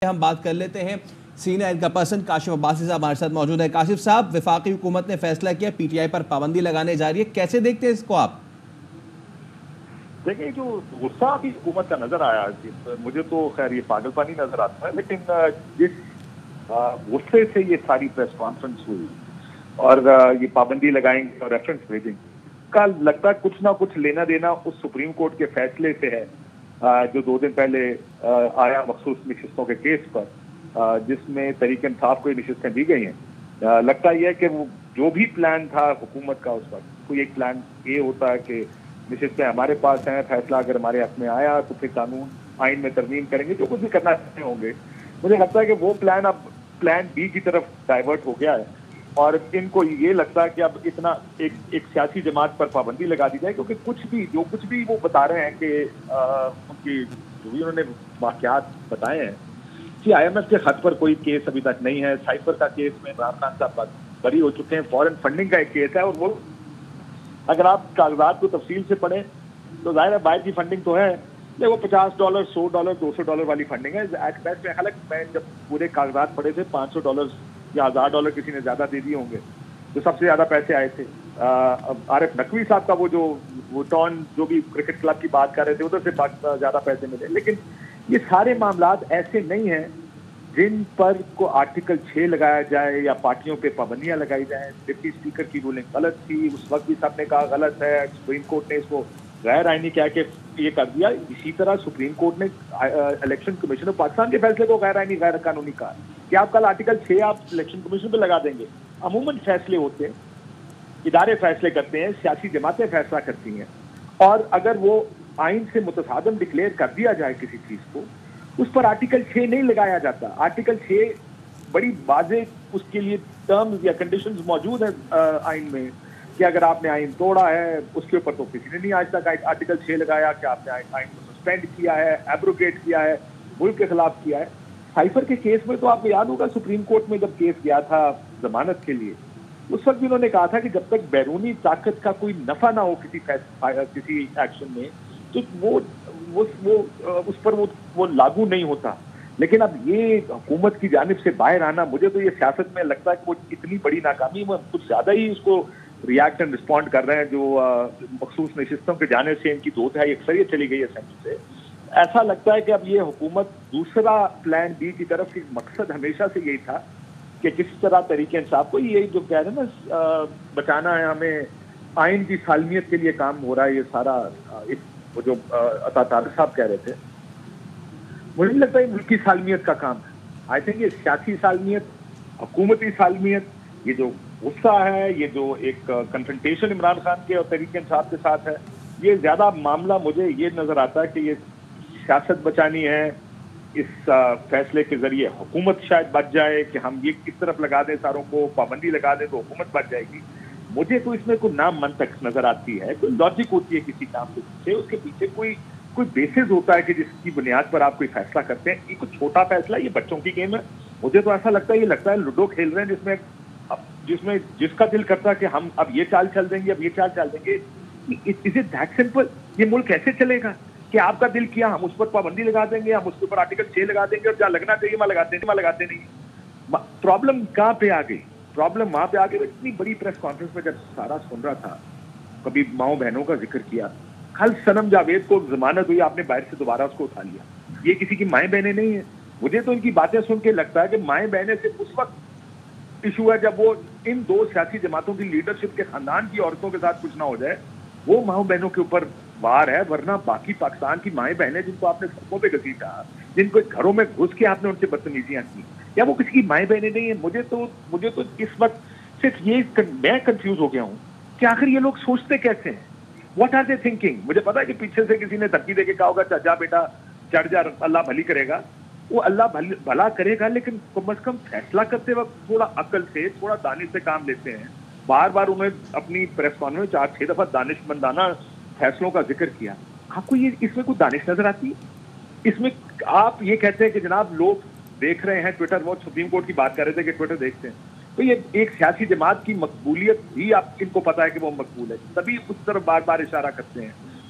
ہم بات کر لیتے ہیں سینئر ان کا پرسن کاشف عباسی صاحب ہمارے ساتھ موجود ہے۔ کاشف صاحب، وفاقی حکومت نے فیصلہ کیا پی ٹی آئی پر پابندی لگانے جا رہی ہے، کیسے دیکھتے ہیں اس کو آپ؟ دیکھیں، جو غصہ بھی حکومت کا نظر آیا، مجھے تو خیر یہ پاگل پانی نظر آتا ہے، لیکن جس غصے سے یہ ساری پریس کانفرنس ہوئی اور یہ پابندی لگائیں گے اور ریفرنس بھیجیں گے، کل لگتا ہے کچھ نہ کچھ لینا دینا اس سپریم کورٹ کے فیصلے سے ہے جو 2 دن پہلے آیا مخصوص نشستوں کے کیس پر، جس میں تحریک انصاف کو یہ نشستیں دی گئی ہیں۔ لگتا یہ ہے کہ وہ جو بھی پلان تھا حکومت کا، اس وقت کوئی ایک پلان یہ ہوتا ہے کہ نشستیں ہمارے پاس ہیں، فیصلہ اگر ہمارے حق میں آیا تو پھر قانون آئین میں ترمیم کریں گے، جو کچھ بھی کرنا چاہتے ہوں گے۔ مجھے لگتا ہے کہ وہ پلان اب پلان بی کی طرف ڈائیورٹ ہو گیا ہے، اور ان کو یہ لگتا ہے کہ اب اتنا ایک سیاسی جماعت پر پابندی لگا دی جائے، کیونکہ جو کچھ بھی وہ بتا رہے ہیں کہ ان کی جو بھی انہوں نے واقعات بتائے ہیں کہ آئی ایم ایف کے خط پر کوئی کیس ابھی تک نہیں ہے، سائفر کا کیس میں عمران خان صاحب بری ہو چکے ہیں، فورن فنڈنگ کا ایک کیس ہے، اور وہ اگر آپ کاغذات کو تفصیل سے پڑھیں تو ظاہر ہے باہر کی فنڈنگ تو ہے، لیکن وہ $50 $100 $200 والی فنڈنگ ہے۔ ایٹ بیسٹ میں جب پورے کاغذات پڑے تھے $500 یا $1000 کسی نے زیادہ دے دیے ہوں گے، جو سب سے زیادہ پیسے آئے تھے عارف نقوی صاحب کا، وہ ٹون جو بھی کرکٹ کلب کی بات کر رہے تھے، ادھر سے زیادہ پیسے ملے۔ لیکن یہ سارے معاملات ایسے نہیں ہیں جن پر کو آرٹیکل 6 لگایا جائے یا پارٹیوں پہ پابندیاں لگائی جائیں۔ ڈپٹی اسپیکر کی رولنگ غلط تھی، اس وقت بھی سب نے کہا غلط ہے، سپریم کورٹ نے اس کو غیر آئینی کہہ کے یہ کر دیا۔ اسی طرح سپریم کورٹ نے الیکشن کمیشن آف پاکستان کے فیصلے کو غیر آئینی غیر قانونی کہا کہ آپ کل آرٹیکل 6 آپ الیکشن کمیشن پہ لگا دیں گے۔ عموماً فیصلے ہوتے ہیں، ادارے فیصلے کرتے ہیں، سیاسی جماعتیں فیصلہ کرتی ہیں، اور اگر وہ آئین سے متصادم ڈکلیئر کر دیا جائے کسی چیز کو، اس پر آرٹیکل 6 نہیں لگایا جاتا۔ آرٹیکل 6 بڑی واضح اس کے لیے ٹرمز یا کنڈیشنز موجود ہیں آئین میں کہ اگر آپ نے آئین توڑا ہے، اس کے اوپر تو کسی نے نہیں آج تک آرٹیکل 6 لگایا کہ آپ نے آئین کو سسپینڈ کیا ہے، ایبروگیٹ کیا ہے، ملک کے خلاف کیا ہے۔ سائفر کے کیس میں تو آپ کو یاد ہوگا سپریم کورٹ میں جب کیس گیا تھا ضمانت کے لیے، اس وقت بھی انہوں نے کہا تھا کہ جب تک بیرونی طاقت کا کوئی نفع نہ ہو کسی ایکشن میں تو وہ اس پر وہ لاگو نہیں ہوتا۔ لیکن اب یہ حکومت کی جانب سے باہر آنا، مجھے تو یہ سیاست میں لگتا ہے کہ وہ اتنی بڑی ناکامی، وہ کچھ زیادہ ہی اس کو ریاکٹ اینڈ رسپونڈ کر رہے ہیں، جو مخصوص نشستوں کے جانب سے ان کی 2/3 اکثریت چلی گئی ہے اسمبلی سے۔ ایسا لگتا ہے کہ اب یہ حکومت دوسرا پلان بی کی طرف کی مقصد ہمیشہ سے یہی تھا کہ کس طرح تحریک انصاف کو یہ جو کہہ رہے ہیں نا بچانا ہے ہمیں، آئین کی سالمیت کے لیے کام ہو رہا ہے یہ سارا، وہ جو عطا طارق صاحب کہہ رہے تھے، مجھے نہیں لگتا یہ ملکی سالمیت کا کام ہے۔ آئی تھنک یہ سیاسی سالمیت، حکومتی سالمیت، یہ جو غصہ ہے، یہ جو ایک کنفرنٹیشن عمران خان کے اور تحریک انصاف کے ساتھ ہے، یہ زیادہ معاملہ مجھے یہ نظر آتا ہے کہ یہ سیاست بچانی ہے۔ اس فیصلے کے ذریعے حکومت شاید بچ جائے کہ ہم یہ کس طرف لگا دیں، ساروں کو پابندی لگا دیں تو حکومت بچ جائے گی۔ مجھے تو اس میں کوئی نام منطق نظر آتی ہے، کوئی لاجک ہوتی ہے کسی کام کے پیچھے، اس کے پیچھے کوئی بیسز ہوتا ہے کہ جس کی بنیاد پر آپ کوئی فیصلہ کرتے ہیں۔ یہ کوئی چھوٹا فیصلہ، یہ بچوں کی گیم ہے۔ مجھے تو ایسا لگتا ہے لوڈو کھیل رہے ہیں جس میں جس کا دل کرتا ہے کہ ہم اب یہ چال چل دیں گے، اب یہ چال چل دیں گے۔ Is it that simple? یہ ملک ایسے چلے گا کہ آپ کا دل کیا، ہم اس پر پابندی لگا دیں گے، ہم اس کے اوپر آرٹیکل 6 لگا دیں گے، اور جہاں لگنا چاہیے وہاں لگاتے نہیں۔ پرابلم کہاں پہ آ گئی؟ پرابلم وہاں پہ آ گئی اتنی بڑی پریس کانفرنس میں جب سارا سن رہا تھا، کبھی ماؤں بہنوں کا ذکر کیا، کل صنم جاوید کو ضمانت ہوئی، آپ نے باہر سے دوبارہ اس کو اٹھا لیا۔ یہ کسی کی مائیں بہنیں نہیں ہیں۔ مجھے تو ان کی باتیں سن کے لگتا ہے کہ مائیں بہنیں سے اس وقت ایشو ہے جب وہ ان 2 سیاسی جماعتوں کی لیڈرشپ کے خاندان کی عورتوں کے ساتھ کچھ نہ ہو جائے، وہ ماؤں بہنوں کے اوپر وار ہے۔ ورنہ باقی پاکستان کی مائیں بہنیں جن کو آپ نے سڑکوں پہ گھسیٹا، جن کو گھروں میں گھس کے آپ نے ان سے بدتمیزیاں کی، یا وہ کسی کی مائیں بہنیں نہیں ہیں؟ مجھے تو اس وقت صرف میں کنفیوز ہو گیا ہوں کہ آخر یہ لوگ سوچتے کیسے ہیں؟ What are they thinking? مجھے پتا ہے کہ پیچھے سے کسی نے دھمکی دے کے کہا ہوگا چچا بیٹا چڑھ جا، اللہ بھلی کرے گا۔ وہ اللہ بھلا کرے گا، لیکن کم از کم فیصلہ کرتے وقت تھوڑا عقل سے، تھوڑا دانش سے کام لیتے ہیں۔ بار بار انہوں نے اپنی پریس کانفرنس 4-6 دفعہ دانش مندانہ فیصلوں کا ذکر کیا۔ آپ کو یہ اس میں کوئی دانش نظر آتی ہے؟ اس میں آپ یہ کہتے ہیں کہ جناب لوگ دیکھ رہے ہیں ٹویٹر، وہ سپریم کورٹ کی بات کر رہے تھے کہ ٹویٹر دیکھتے ہیں، تو یہ ایک سیاسی جماعت کی مقبولیت بھی آپ ان کو پتا ہے کہ وہ مقبول ہے، تبھی اس طرف بار بار اشارہ کرتے ہیں۔